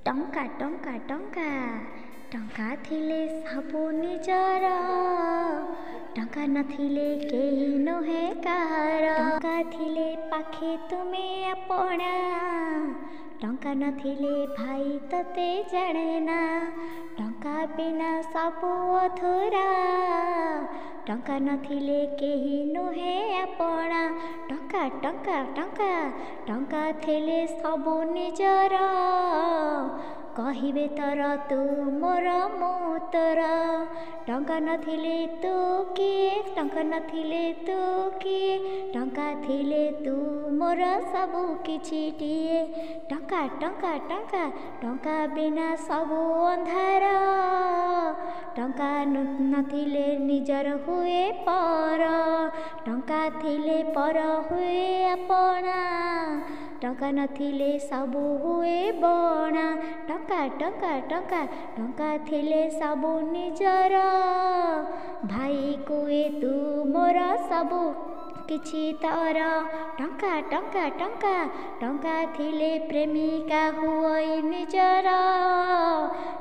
टंका टंका टंका टंका थिले सबु निजर टंका नथिले केही नुहे कार टंका थिले पाखे तुमे अपना टंका नथिले भाई तते जानेना टंका बिना सबु अधूरा टंका नथिले केही नुहे अपना टंका टंका टंका टंका थिले सबु निजर कहिबे तर तू मोर मु तोर टंका नथिले तू किए टंका नथिले तू किए टंका थिले तू मोर सबु किछिटिए टंका टंका टंका टंका बिना सबु अंधार टंका नथिले निजर हुए पर टंका थिले पर हुए अपना टंका नथिले सबु हुए बणा टंका टंका टंका टंका थिले सबु निजर भाई कुए तू मोर सबु किछि तर टंका टंका टंका टंका थिले प्रेमिका हुए निजर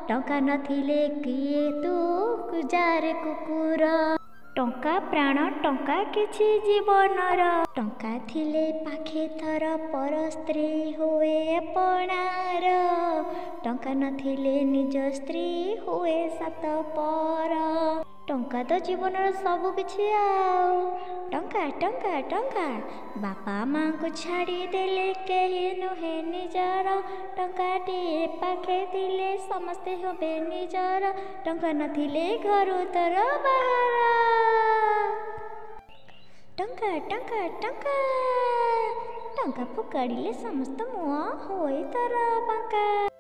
टंका नथिले किए तू जार कुकुर टंका प्राण टंका किछि जीवनर टंका थिले पाखे थर पर स्त्री हुए अपनार टंका नथिले निज स्त्री हुए सात पर टंका तो जीवनर सबु किछि आउ टंका टंका टंका बापा माँ को छाड़ी देले केही नुहे निजर टंका टिए पाखे थिले समस्ते होबे निजर टंका नथिले घरु तर बाहर टंका टंका टंका टंका फुकाड़िले समस्त मुआ होई तर बांका।